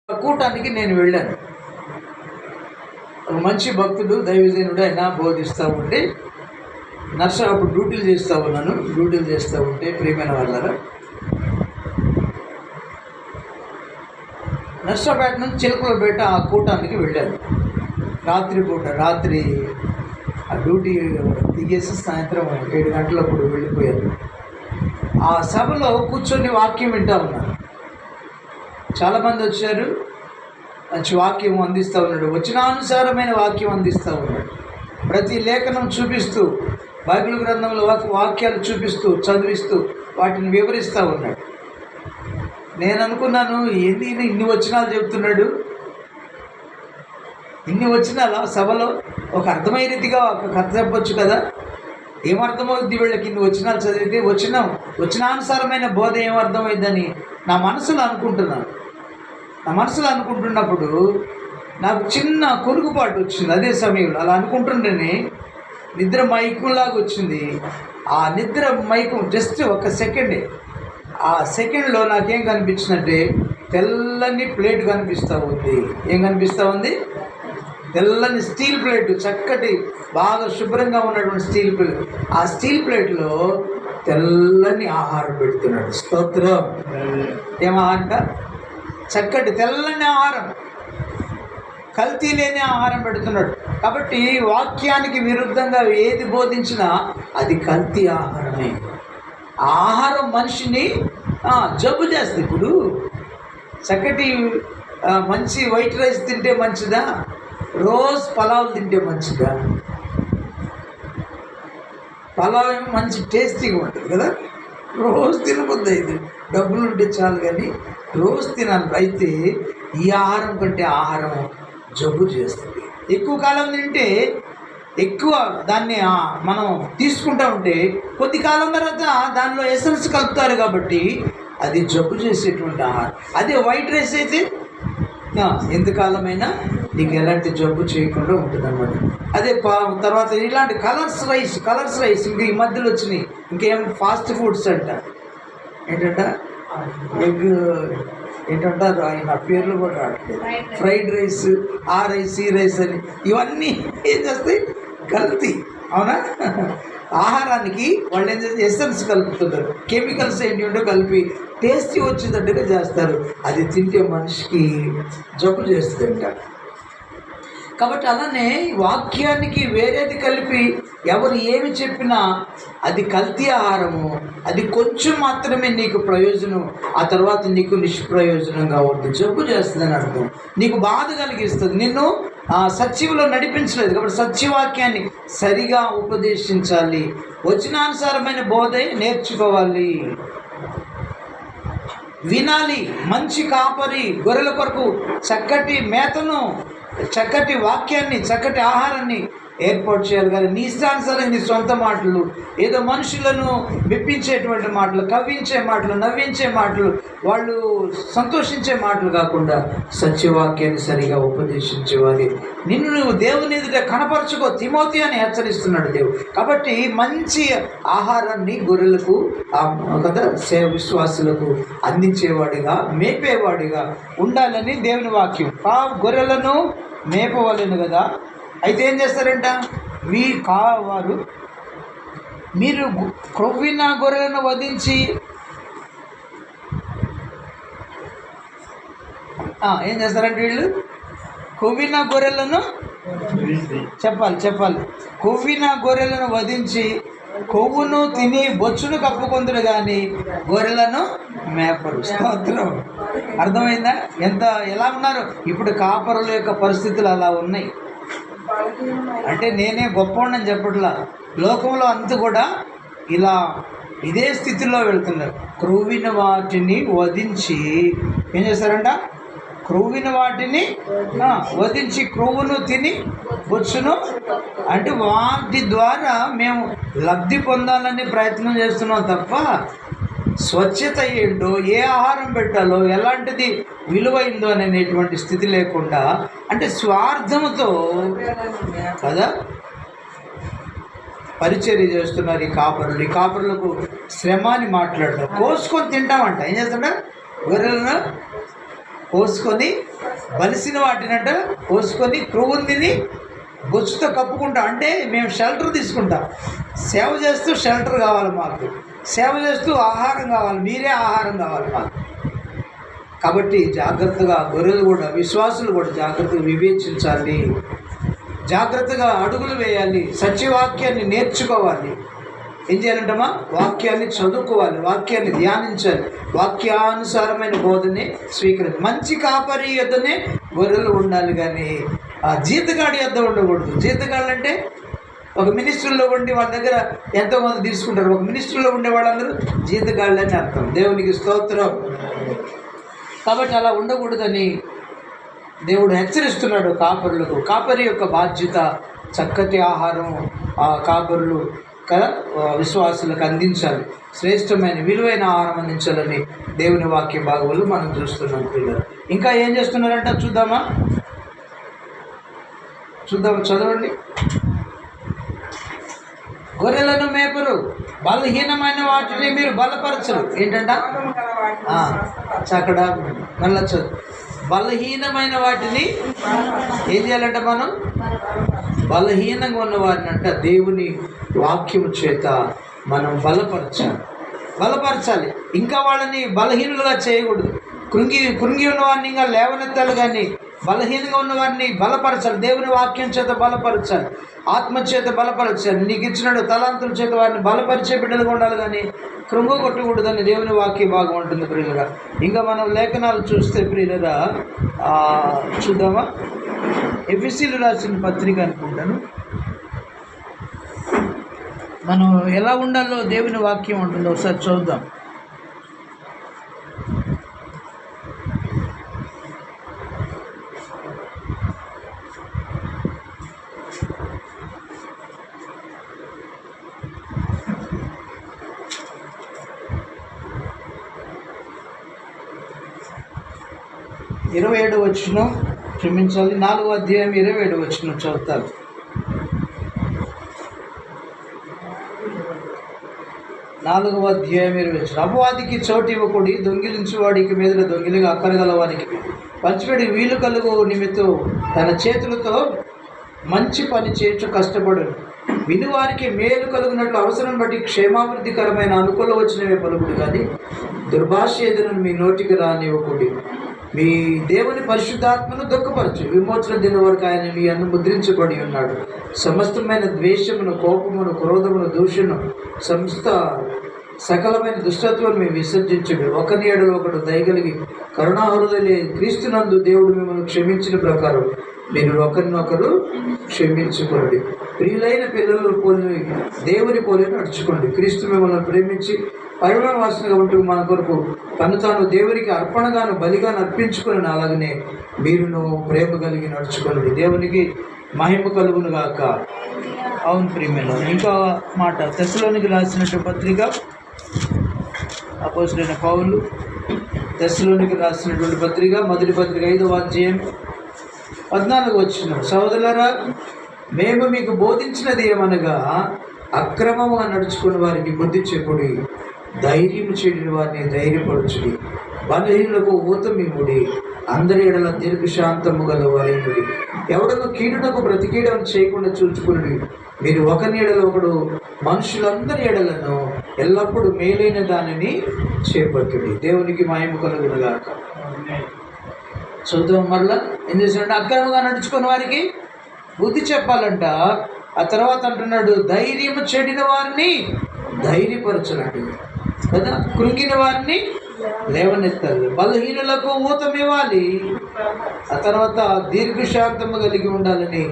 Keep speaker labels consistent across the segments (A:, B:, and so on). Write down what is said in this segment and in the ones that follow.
A: కూటానికి నేను వెళ్ళాను. ఒక మంచి భక్తుడు దైవజనుడు ఆయన బోధిస్తూ ఉంటే అప్పుడు డ్యూటీలు చేస్తూ ఉంటే ప్రియమైన వాళ్ళరా, నర్సాపేట నుంచి చిలకలపేట ఆ కూటానికి వెళ్ళాను. రాత్రి ఆ డ్యూటీ దిగేసి సాయంత్రం 7 గంటలప్పుడు వెళ్ళిపోయాను. ఆ సభలో కూర్చొని వాక్యం వింటూ ఉన్నాను. చాలామంది వచ్చారు. మంచి వాక్యం అందిస్తూ ఉన్నాడు, వచనానుసారమైన వాక్యం అందిస్తూ ఉన్నాడు. ప్రతి లేఖనం చూపిస్తూ, బైబిల్ గ్రంథంలో వాక్యాలు చూపిస్తూ, చదివిస్తూ, వాటిని వివరిస్తూ ఉన్నాడు. నేను అనుకున్నాను, ఏంది ఇన్ని వచనాలు చెప్తున్నాడు, ఇన్ని వచనాలా సభలో? ఒక అర్థమయ్యే రీతిగా ఒక కథ చెప్పొచ్చు కదా. ఏమర్థమవుద్ది వీళ్ళకి ఇన్ని వచనాలు చదివితే? వచనానుసారమైన బోధ ఏమర్థమైందని నా మనసులో అనుకుంటున్నప్పుడు నాకు చిన్న కొనుగుపాటు వచ్చింది. అదే సమయంలో అలా అనుకుంటుంటేనే నిద్ర మైకంలాగా వచ్చింది. ఆ నిద్ర మైకం జస్ట్ ఒక సెకండే. ఆ సెకండ్లో నాకేం కనిపించిందంటే తెల్లని ప్లేట్ కనిపిస్తూ ఉంది. ఏం కనిపిస్తూ ఉంది? తెల్లని స్టీల్ ప్లేట్, చక్కటి బాగా శుభ్రంగా ఉన్నటువంటి స్టీల్ ప్లేట్. ఆ స్టీల్ ప్లేట్లో తెల్లని ఆహారం పెడుతున్నాడు. స్తోత్రం. ఏమాహారంట? చక్కటి తెల్లని ఆహారం, కల్తీ లేని ఆహారం పెడుతున్నాడు. కాబట్టి వాక్యానికి విరుద్ధంగా ఏది బోధించినా అది కల్తీ ఆహారమే. ఆహారం మనిషిని జబ్బు చేస్తుంది. ఇప్పుడు చక్కటి మంచి వైట్ రైస్ తింటే మంచిదా, రోజు పలావ్ తింటే మంచిదా? పలావ్ ఏమో మంచి టేస్టీగా ఉంటుంది కదా, రోజు తినబుద్ది అయితే డబ్బులు ఉంటే చాలు, కానీ రోజు తినాలి. అయితే ఈ ఆహారం కంటే ఆహారం జబ్బు చేస్తుంది. ఎక్కువ కాలం తింటే ఎక్కువ దాన్ని మనం తీసుకుంటూ ఉంటే కొద్ది కాలం తర్వాత దానిలో ఎసెన్స్ కలుపుతారు కాబట్టి అది జబ్బు చేసేటువంటి ఆహారం. అదే వైట్ రైస్ అయితే ఎంతకాలమైనా నీకు ఎలాంటి జబ్బు చేయకుండా ఉంటుంది అన్నమాట. అదే తర్వాత ఇలాంటి కలర్స్ రైస్ ఇంకా ఈ మధ్యలో వచ్చినాయి. ఇంకేం ఫాస్ట్ ఫుడ్స్ అంట, ఏంటంట ఎగ్ ఏంటంటారు, ఆయన పేర్లు కూడా రావట్లేదు. ఫ్రైడ్ రైస్, ఆ రైస్, ఈ రైస్ అని ఇవన్నీ ఏం చేస్తాయి? కల్తీ. అవునా? ఆహారానికి వాళ్ళు ఏం చేస్తే ఎసెన్స్ కలుపుతున్నారు, కెమికల్స్ ఏంటంటో కలిపి టేస్టీ వచ్చేటట్టుగా చేస్తారు. అది తింటే మనిషికి జబ్బు చేస్తుందంట. కాబట్టి అలానే వాక్యానికి వేరేది కలిపి ఎవరు ఏమి చెప్పినా అది కల్తీ ఆహారము. అది కొంచెం మాత్రమే నీకు ప్రయోజనం, ఆ తర్వాత నీకు నిష్ప్రయోజనంగా ఉంటుంది, జబ్బు చేస్తుందని అర్థం. నీకు బాధ కలిగిస్తుంది, నిన్ను సత్యంలో నడిపించలేదు. కాబట్టి సత్యవాక్యాన్ని సరిగా ఉపదేశించాలి, వచనానుసారమైన బోధ నేర్చుకోవాలి, వినాలి. మంచి కాపరి గొర్రెల కొరకు చక్కటి మేతను, చక్కటి వాక్యాన్ని, చక్కటి ఆహారాన్ని ఏర్పాటు చేయాలి. కానీ నీ ఇష్టానుసారం నీ సొంత మాటలు, ఏదో మనుషులను మెప్పించేటువంటి మాటలు, కవ్వించే మాటలు, నవ్వించే మాటలు, వాళ్ళు సంతోషించే మాటలు కాకుండా సత్యవాక్యాన్ని సరిగా ఉపదేశించేవారి నిన్ను నువ్వు దేవుని ఎదుట కనపరచుకో తిమోతి అని హెచ్చరిస్తున్నాడు దేవుడు. కాబట్టి మంచి ఆహారాన్ని గొర్రెలకు కదా విశ్వాసులకు అందించేవాడిగా, మేపేవాడిగా ఉండాలని దేవుని వాక్యం. గొర్రెలను మేపవలెను కదా. అయితే ఏం చేస్తారంట వారు, మీరు క్రొవ్విన గొర్రెలను వధించి ఏం చేస్తారంటే వీళ్ళు కొవ్విన గొర్రెలను చెప్పాలి కొవ్విన గొర్రెలను వధించి కొవ్వును తిని బొచ్చును కప్పుకొందురు కానీ గొర్రెలను మేపరు. స్తోత్రం. అర్థమైందా? ఎలా ఉన్నారు ఇప్పుడు కాపరుల యొక్క పరిస్థితులు అలా ఉన్నాయి. అంటే నేనే గొప్పవాడిని చెప్పట్లా, లోకంలో అంతా కూడా ఇదే స్థితిలో వెళ్తున్నారు. క్రొవ్విన వాటిని వధించి ఏం చేస్తారంట? క్రొవ్విన వాటిని వధించి క్రొవ్వును తిని బొచ్చును, అంటే వాటి ద్వారా మేము లబ్ధి పొందాలని ప్రయత్నం చేస్తున్నాం తప్ప స్వచ్ఛత ఏంటో, ఏ ఆహారం పెట్టాలో, ఎలాంటిది విలువైందో అనేటువంటి స్థితి లేకుండా, అంటే స్వార్థముతో కదా పరిచర్య చేస్తున్నారు ఈ కాపరులు. ఈ కాపరులకు శ్రమ అని మాట్లాడతారు. కోసుకొని తింటామంట. ఏం చేస్తాడ? గొర్రెలను కోసుకొని బలిసిన వాటినంట కోసుకొని క్రొవ్వుని బొచ్చుతో కప్పుకుంటాం. అంటే మేము షెల్టర్ తీసుకుంటాం. సేవ చేస్తూ షెల్టర్ కావాలి మాకు, సేవ చేస్తూ ఆహారం కావాలి, మీరే ఆహారం కావాలి మాకు. కాబట్టి జాగ్రత్తగా గొర్రెలు కూడా, విశ్వాసులు కూడా జాగ్రత్తగా వివేచించాలి, జాగ్రత్తగా అడుగులు వేయాలి, సత్యవాక్యాన్ని నేర్చుకోవాలి. ఏం చేయాలంటమ్మా? వాక్యాన్ని చదువుకోవాలి, వాక్యాన్ని ధ్యానించాలి, వాక్యానుసారమైన బోధనే స్వీకరించాలి. మంచి కాపరి యొద్దనే గొర్రెలు ఉండాలి, కానీ ఆ జీతగాడి యొద్ద ఉండకూడదు. జీతగాళ్ళు అంటే ఒక మినిస్ట్రీలో ఉండి వాళ్ళ దగ్గర ఎంతోమంది తీసుకుంటారు. ఒక మినిస్ట్రీలో ఉండే వాళ్ళందరూ జీతగాళ్ళని అర్థం. దేవునికి స్తోత్రం. కాబట్టి అలా ఉండకూడదని దేవుడు హెచ్చరిస్తున్నాడు కాపరులకు. కాపరి యొక్క బాధ్యత చక్కటి ఆహారం ఆ కాపరులు విశ్వాసులకు అందించాలి, శ్రేష్టమైన విలువైన ఆహారం అందించాలని దేవుని వాక్య భాగములు మనం చూస్తున్నాం పిల్లలు. ఇంకా ఏం చేస్తున్నారంట చూద్దామా? చదవండి. గొర్రెలను మేపరు, బలహీనమైన వాటిని మీరు బలపరచరు. ఏంటంట? అక్కడ మళ్ళా చదువు. బలహీనమైన వాటిని ఏం చేయాలంట? మనం బలహీనంగా ఉన్న వారిని అంట దేవుని వాక్యము చేత మనం బలపరచాలి. ఇంకా వాళ్ళని బలహీనులుగా చేయకూడదు. కృంగి ఉన్న వారిని ఇంకా లేవనెత్తాలి, కానీ బలహీనంగా ఉన్న వారిని బలపరచాలి. దేవుని వాక్యం చేత బలపరచాలి, ఆత్మ చేత బలపరచాలి. నీకు ఇచ్చినడు తలాంతుల చేత వారిని బలపరిచే బిడ్డలుగా ఉండాలి, కానీ కృంగు కొట్టకూడదని దేవుని వాక్యం బాగా ఉంటుంది ప్రియులరా. ఇంకా మనం లేఖనాలు చూస్తే ప్రియులరా, చూద్దామా? ఎఫెసీయులకు రాసిన పత్రిక అనుకుంటాను. మనం ఎలా ఉండాలో దేవుని వాక్యం ఉంటుందో ఒకసారి చూద్దాం. ఇరవై 27 వచనం, క్షమించాలి, 4వ అధ్యాయం 27 వచనం చదువుతారు. 4వ అధ్యాయం 20 వచనం. అపవాదికి చోటు ఇవ్వకూడి, దొంగిలించువాడికి మీద దొంగిలిగా అక్కరగలవానికి పంచిపెడి వీలు కలుగు నిమిత్తం తన చేతులతో మంచి పని చేయొచ్చు కష్టపడు. వినువారికి మేలు కలుగునట్లు అవసరం బట్టి క్షేమాభివృద్ధికరమైన అనుకూల వచ్చినవే పలుకుడు, కానీ దుర్భాష ఏదైనా మీ నోటికి రానివ్వకూడదు. మీ దేవుని పరిశుద్ధాత్మను దుఃఖపరచు. విమోచన దినం వరకు ఆయన మీ అన్ను ముద్రించబడి ఉన్నాడు. సమస్తమైన ద్వేషమును, కోపమును, క్రోధమును, దూషణను, సకలమైన దుష్టత్వాన్ని మేము విసర్జించుడు. ఒకని ఎడల ఒకడు దయగలిగి కరుణాహృదయులే క్రీస్తునందు దేవుడు మిమ్మల్ని క్షమించిన ప్రకారం మీరు ఒకరినొకరు క్షమించుకోండి. ప్రియులైన పిల్లలు పోలి దేవుని పోలి నడుచుకోండి. క్రీస్తు మిమ్మల్ని ప్రేమించి పరిమళవాసనగా ఉంటూ మన కొరకు తను తాను దేవునికి అర్పణగాను బలిగాను అర్పించుకుని అలాగనే మీరును ప్రేమ కలిగి నడుచుకోండి. దేవునికి మహిమ కలుగును గాక. అవును ప్రియమైన ఇంకా మాట, తెస్సలోనికి రాసినట్టు పత్రిక అపోస్తలుడైన పౌలు తెస్సలోనికి రాసినటువంటి పత్రిక, మొదటి పత్రిక 5వ అధ్యాయం 14 వచనం. సహోదరులారా, మేము మీకు బోధించినది ఏమనగా అక్రమముగా నడుచుకున్న వారికి బుద్ధి చెప్పుడి, ధైర్యం చేయని వారిని ధైర్యపరచుడి, బలహీనులకు ఊతమిమ్ముడి, అందరి ఎడల దీర్ఘశాంతము గల వారేముడి, ఎవడను కీడునకు ప్రతికీడం చేయకుండా చూచుకుని మీరు ఒకరి ఎడల ఒకడు మనుషులందరి ఎడలను ఎల్లప్పుడూ మేలైన దానిని చేపట్టుడి. దేవునికి మహిమ కలుగునుగాక. చూద్దాం మరలా ఏం చేశాడంటే, అక్రమంగా నడుచుకున్న వారికి బుద్ధి చెప్పాలంట. ఆ తర్వాత అంటున్నాడు, ధైర్యం చెడిన వారిని ధైర్యపరచాలండి కదా, కృంగిన వారిని లేవనెత్తాలి, బలహీనులకు ఊతమివ్వాలి. ఆ తర్వాత దీర్ఘశాంతము కలిగి ఉండాలని,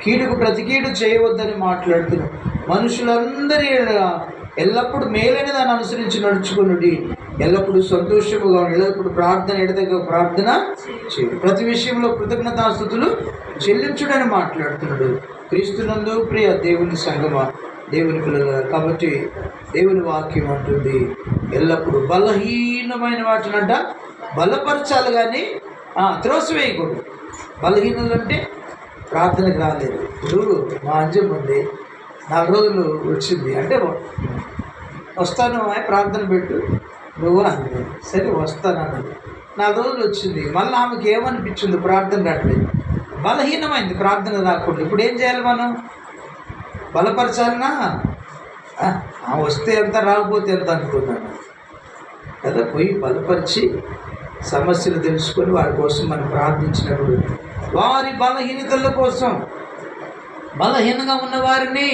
A: కీడుకు ప్రతి కీడు చేయవద్దని మాట్లాడుతున్నాం. మనుషులందరి ఎల్లప్పుడూ మేలైన దాన్ని అనుసరించి నడుచుకునుడి, ఎల్లప్పుడూ సంతోషముగా ఎల్లప్పుడు ప్రార్థన చేయండి, ప్రతి విషయంలో కృతజ్ఞతాస్తుతులు చెల్లించుడని మాట్లాడుతున్నాడు. క్రీస్తునందు ప్రియ దేవుని సంగమా, దేవుని పిల్లల. కాబట్టి దేవుని వాక్యం అంటుంది, ఎల్లప్పుడూ బలహీనమైన వాటినంట బలపరచాలి, కానీ త్రోసివేయకూడదు. బలహీనలు అంటే ప్రార్థనకు రాలేదు. ఇప్పుడు మా అంజం ఉంది, 4 రోజులు వచ్చింది అంటే వస్తాను ప్రార్థన పెట్టు నువ్వు అన్నది, సరే వస్తాను అన్నది. 4 రోజులు వచ్చింది. మళ్ళీ ఆమెకి ఏమనిపించింది, ప్రార్థన రావట్లేదు, బలహీనమైంది ప్రార్థన రాకుండా. ఇప్పుడు ఏం చేయాలి మనం? బలపరచాలనా? వస్తే ఎంత, రాకపోతే ఎంత అనుకున్నాను కదా. పోయి బలపరిచి సమస్యలు తెలుసుకొని వారి కోసం మనం ప్రార్థించినప్పుడు, వారి బలహీనతల కోసం, బలహీనంగా ఉన్న వారిని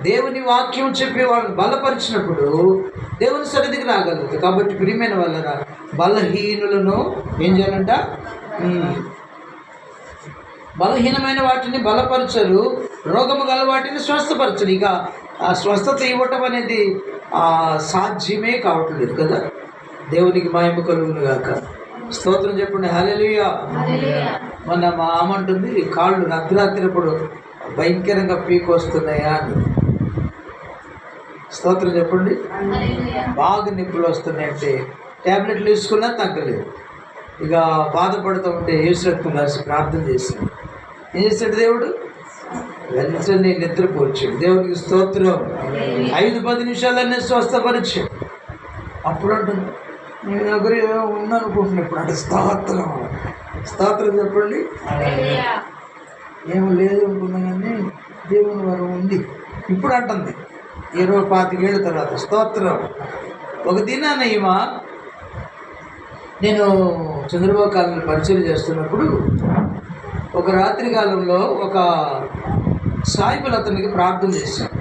A: దేవుని వాక్యం చెప్పి వాళ్ళని బలపరిచినప్పుడు దేవుని సన్నిధికి రాగలుగుతుంది. కాబట్టి ప్రియమైన వాళ్ళరా, బలహీనులను ఏం చేయాలంట? బలహీనమైన వాటిని బలపరచరు, రోగము గల వాటిని స్వస్థపరచరు. ఇక ఆ స్వస్థత ఇవ్వటం అనేది సాధ్యమే కావట్లేదు కదా. దేవునికి మహిమ కలుగును గాక. స్తోత్రం చెప్పండి. హల్లెలూయా. మొన్న మా అమ్మ అంటుంది, కాళ్ళు అర్ధరాత్రిప్పుడు భయంకరంగా పీకు వస్తున్నాయా అని. స్తోత్రం చెప్పండి. బాగా నొప్పులు వస్తున్నాయంటే ట్యాబ్లెట్లు వేసుకున్నా తగ్గలేదు. ఇక బాధపడుతూ ఉంటే యేసు రక్తం రాసి ప్రార్థన చేశాను. ఏం చేశాడు దేవుడు? వెంటనే నిద్రపోచ్చాడు. దేవునికి స్తోత్రం. 5-10 నిమిషాలన్నీ స్వస్థపరిచాడు. అప్పుడు అంటుంది, నేను దగ్గర ఉందనుకుంటున్నా ఇప్పుడు అంటే. స్తోత్రం, స్తోత్రం చెప్పండి. ఏమో లేదు అనుకున్నా కానీ దేవుని వరం ఉంది ఇప్పుడు అంటుంది, 20-25 ఏళ్ళ తర్వాత. స్తోత్రం. ఒక దినాన నేను చంద్రబాబు కాలనీ పరిచయం చేస్తున్నప్పుడు ఒక రాత్రి కాలంలో ఒక సాయిబులు అతనికి ప్రార్థన చేశాను.